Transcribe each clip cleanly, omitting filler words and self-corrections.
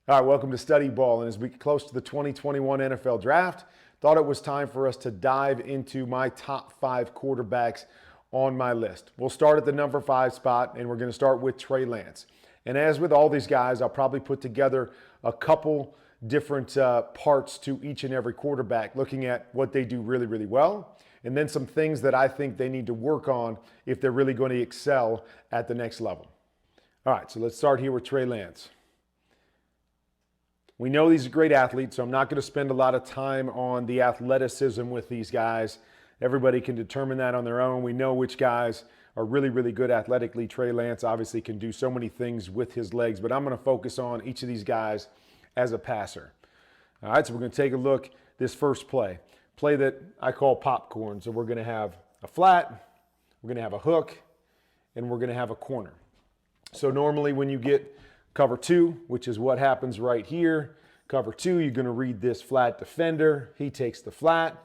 All right, welcome to Study Ball. And as we get close to the 2021 NFL Draft, thought it was time for us to dive into my top 5 quarterbacks on my list. We'll start at the number 5 spot, and we're going to start with Trey Lance. And as with all these guys, I'll probably put together a couple different parts to each and every quarterback, looking at what they do really, really well, and then some things that I think they need to work on if they're really going to excel at the next level. All right, so let's start here with Trey Lance. We know he's a great athlete, so I'm not going to spend a lot of time on the athleticism with these guys. Everybody can determine that on their own. We know which guys are really, really good athletically. Trey Lance obviously can do so many things with his legs, but I'm going to focus on each of these guys as a passer. All right, so we're going to take a look at this first play that I call popcorn. So we're going to have a flat, we're going to have a hook, and we're going to have a corner. So normally when you get cover 2, which is what happens right here. Cover 2, you're going to read this flat defender. He takes the flat.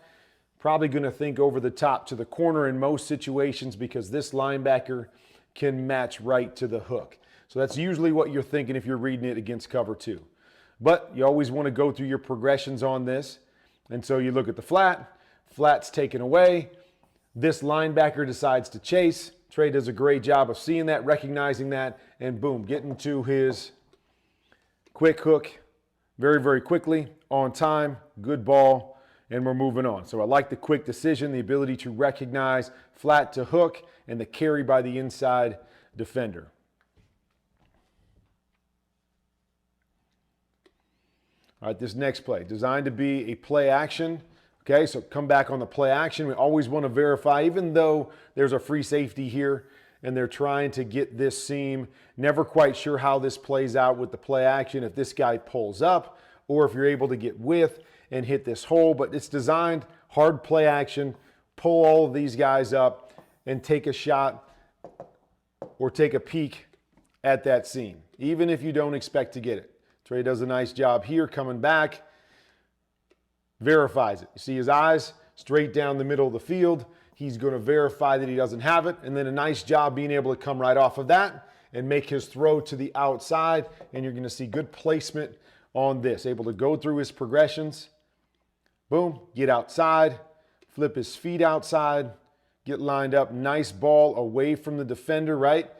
Probably going to think over the top to the corner in most situations because this linebacker can match right to the hook. So that's usually what you're thinking if you're reading it against cover 2. But you always want to go through your progressions on this. And so you look at the flat's taken away. This linebacker decides to chase. Trey does a great job of seeing that, recognizing that, and boom, getting to his quick hook very, very quickly, on time, good ball, and we're moving on. So I like the quick decision, the ability to recognize flat to hook, and the carry by the inside defender. All right, this next play, designed to be a play action. Okay, so come back on the play action. We always want to verify, even though there's a free safety here and they're trying to get this seam, never quite sure how this plays out with the play action, if this guy pulls up or if you're able to get width and hit this hole. But it's designed, hard play action, pull all of these guys up and take a shot or take a peek at that seam, even if you don't expect to get it. Trey does a nice job here coming back. Verifies it. You see his eyes straight down the middle of the field. He's going to verify that he doesn't have it. And then a nice job being able to come right off of that and make his throw to the outside. And you're going to see good placement on this. Able to go through his progressions. Boom. Get outside. Flip his feet outside. Get lined up. Nice ball away from the defender, right?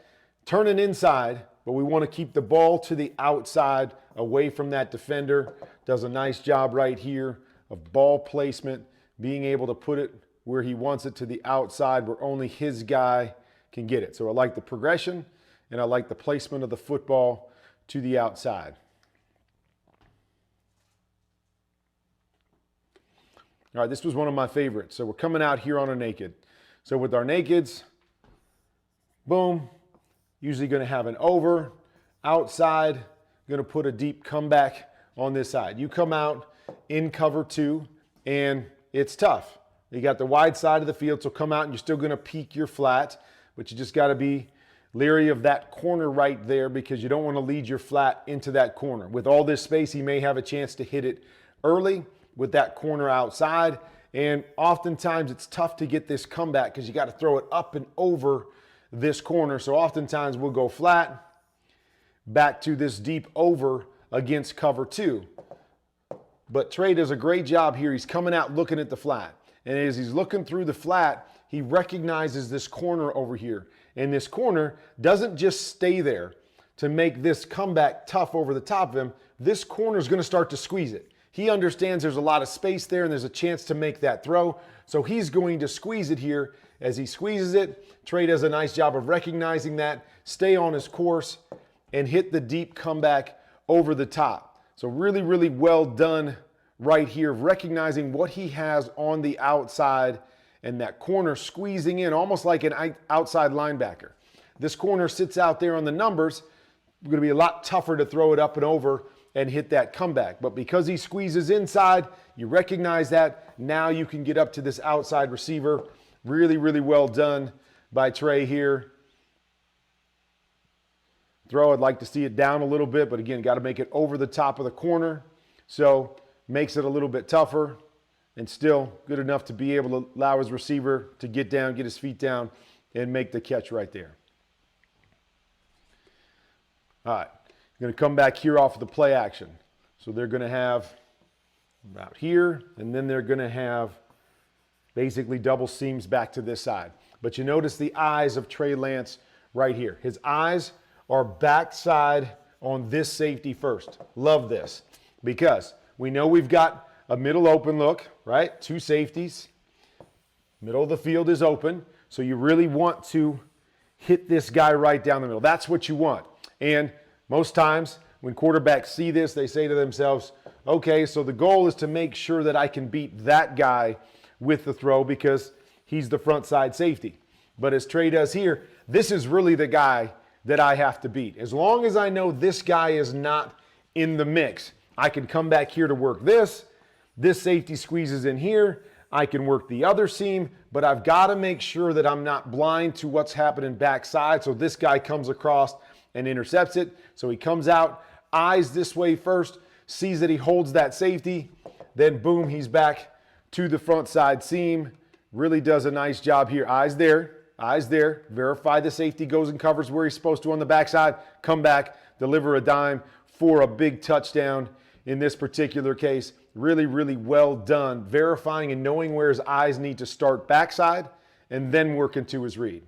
Turn it inside, but we want to keep the ball to the outside away from that defender. Does a nice job right here of ball placement, being able to put it where he wants it to the outside where only his guy can get it. So I like the progression and I like the placement of the football to the outside. All right, this was one of my favorites. So we're coming out here on a naked. So with our nakeds, boom, usually going to have an over, outside, going to put a deep comeback on this side. You come out in cover 2, and it's tough. You got the wide side of the field, so come out and you're still going to peek your flat, but you just got to be leery of that corner right there because you don't want to lead your flat into that corner. With all this space, he may have a chance to hit it early with that corner outside, and oftentimes it's tough to get this comeback because you got to throw it up and over this corner. So oftentimes we'll go flat, back to this deep over against cover 2. But Trey does a great job here. He's coming out looking at the flat. And as he's looking through the flat, he recognizes this corner over here. And this corner doesn't just stay there to make this comeback tough over the top of him. This corner is going to start to squeeze it. He understands there's a lot of space there and there's a chance to make that throw. So he's going to squeeze it here. As he squeezes it, Trey does a nice job of recognizing that, stay on his course, and hit the deep comeback over the top. So really, really well done right here, recognizing what he has on the outside and that corner squeezing in almost like an outside linebacker. This corner sits out there on the numbers. It's going to be a lot tougher to throw it up and over and hit that comeback. But because he squeezes inside, you recognize that. Now you can get up to this outside receiver. Really, really well done by Trey here. Throw, I'd like to see it down a little bit, but again, got to make it over the top of the corner. So makes it a little bit tougher and still good enough to be able to allow his receiver to get down, get his feet down, and make the catch right there. All right, going to come back here off of the play action. So they're going to have about here, and then they're going to have basically double seams back to this side. But you notice the eyes of Trey Lance right here. His eyes are backside on this safety first. Love this because we know we've got a middle open look, right? Two safeties. Middle of the field is open. So you really want to hit this guy right down the middle. That's what you want. And most times when quarterbacks see this, they say to themselves, okay, so the goal is to make sure that I can beat that guy with the throw because he's the front side safety. But as Trey does here, this is really the guy that I have to beat. As long as I know this guy is not in the mix, I can come back here to work this. This safety squeezes in here. I can work the other seam, but I've got to make sure that I'm not blind to what's happening backside. So this guy comes across and intercepts it. So he comes out, eyes this way first, sees that he holds that safety, then boom, he's back to the front side seam. Really does a nice job here. Eyes there, verify the safety goes and covers where he's supposed to on the backside, come back, deliver a dime for a big touchdown in this particular case. Really, really well done, verifying and knowing where his eyes need to start backside and then working to his read.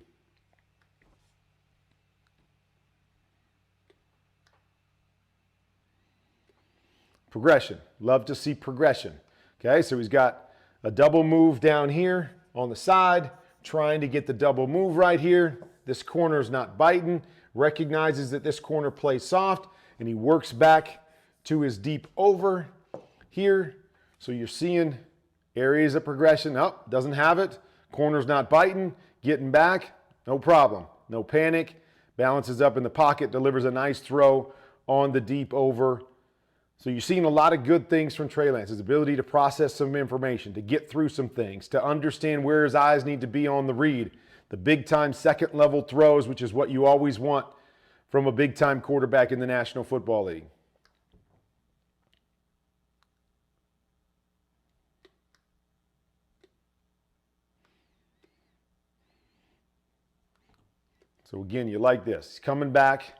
Progression. Love to see progression. Okay, so he's got a double move down here on the side, trying to get the double move right here. This corner's not biting, recognizes that this corner plays soft, and he works back to his deep over here. So you're seeing areas of progression. Oh, doesn't have it. Corner's not biting, getting back, no problem. No panic. Balances up in the pocket, delivers a nice throw on the deep over. So you're seeing a lot of good things from Trey Lance. His ability to process some information, to get through some things, to understand where his eyes need to be on the read. The big-time second-level throws, which is what you always want from a big-time quarterback in the National Football League. So again, you like this. He's coming back.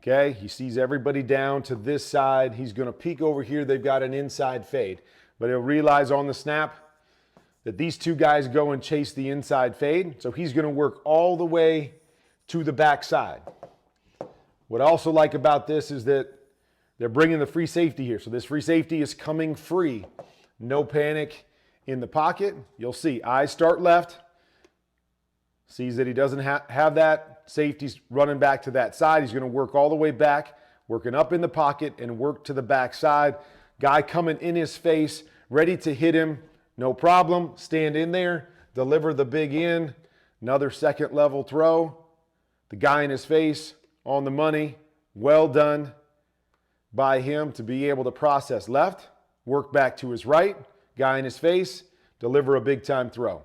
Okay, he sees everybody down to this side. He's going to peek over here. They've got an inside fade. But he'll realize on the snap that these two guys go and chase the inside fade. So he's going to work all the way to the backside. What I also like about this is that they're bringing the free safety here. So this free safety is coming free. No panic in the pocket. You'll see eyes start left. Sees that he doesn't have that. Safety's running back to that side. He's going to work all the way back, working up in the pocket and work to the backside. Guy coming in his face, ready to hit him. No problem. Stand in there, deliver the big in. Another second level throw. The guy in his face on the money. Well done by him to be able to process left, work back to his right. Guy in his face, deliver a big time throw.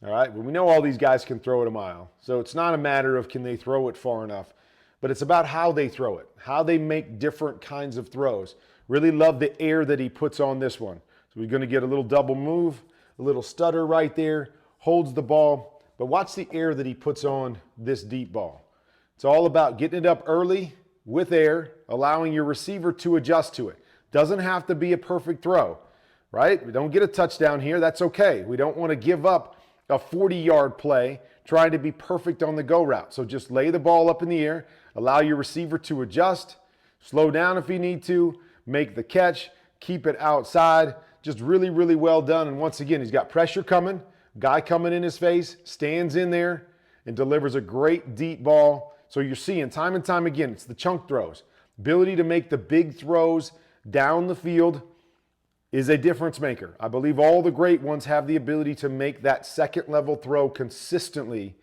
All right, well, we know all these guys can throw it a mile. So it's not a matter of can they throw it far enough, but it's about how they throw it, how they make different kinds of throws. Really love the air that he puts on this one. So we're going to get a little double move, a little stutter right there, holds the ball, but watch the air that he puts on this deep ball. It's all about getting it up early with air, allowing your receiver to adjust to it. Doesn't have to be a perfect throw, right? We don't get a touchdown here. That's okay. We don't want to give up a 40-yard play, trying to be perfect on the go route. So just lay the ball up in the air, allow your receiver to adjust, slow down if you need to, make the catch, keep it outside. Just really, really well done. And once again, he's got pressure coming, guy coming in his face, stands in there, and delivers a great deep ball. So you're seeing time and time again, it's the chunk throws. Ability to make the big throws down the field is a difference maker. I believe all the great ones have the ability to make that second level throw consistently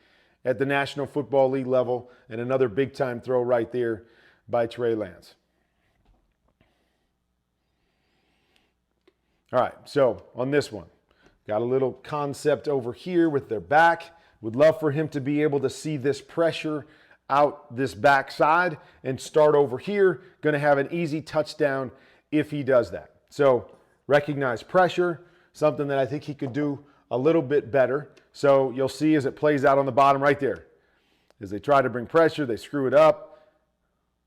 at the National Football League level, and another big time throw right there by Trey Lance. All right, so on this one, got a little concept over here with their back. Would love for him to be able to see this pressure out this backside and start over here. Going to have an easy touchdown if he does that. So recognize pressure, something that I think he could do a little bit better. So you'll see as it plays out on the bottom right there. As they try to bring pressure, they screw it up.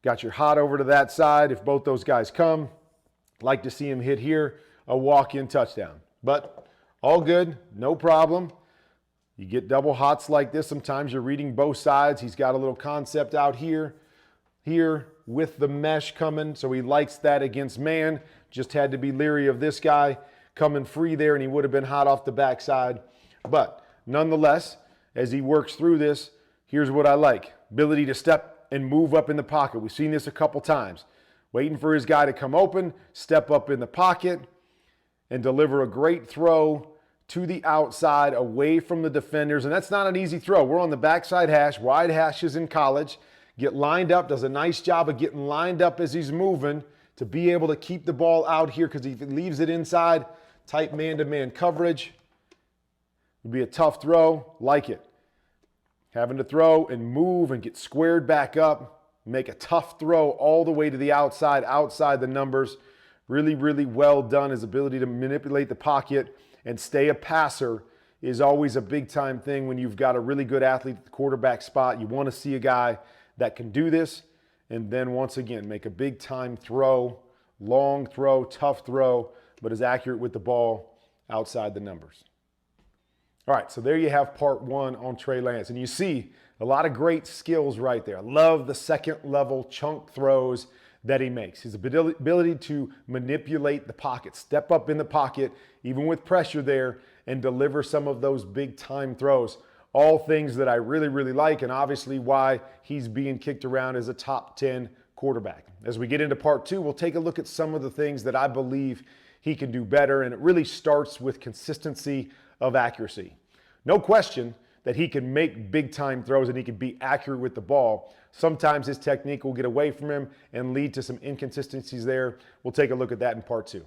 Got your hot over to that side. If both those guys come, like to see him hit here, a walk-in touchdown. But all good, no problem. You get double hots like this. Sometimes you're reading both sides. He's got a little concept out here with the mesh coming. So he likes that against man. Just had to be leery of this guy coming free there, and he would have been hot off the backside. But nonetheless, as he works through this, here's what I like. Ability to step and move up in the pocket. We've seen this a couple times. Waiting for his guy to come open, step up in the pocket, and deliver a great throw to the outside away from the defenders. And that's not an easy throw. We're on the backside hash, wide hashes in college. Get lined up, does a nice job of getting lined up as he's moving to be able to keep the ball out here, because if he leaves it inside, tight man-to-man coverage, it'll be a tough throw. Like it. Having to throw and move and get squared back up, make a tough throw all the way to the outside the numbers. Really, really well done. His ability to manipulate the pocket and stay a passer is always a big-time thing when you've got a really good athlete at the quarterback spot. You want to see a guy that can do this, and then once again, make a big-time throw, long throw, tough throw, but is accurate with the ball outside the numbers. All right, so there you have part one on Trey Lance. And you see a lot of great skills right there. I love the second-level chunk throws that he makes. His ability to manipulate the pocket, step up in the pocket, even with pressure there, and deliver some of those big-time throws. All things that I really, really like, and obviously why he's being kicked around as a top 10 quarterback. As we get into part two, we'll take a look at some of the things that I believe he can do better, and it really starts with consistency of accuracy. No question that he can make big-time throws and he can be accurate with the ball. Sometimes his technique will get away from him and lead to some inconsistencies there. We'll take a look at that in part two.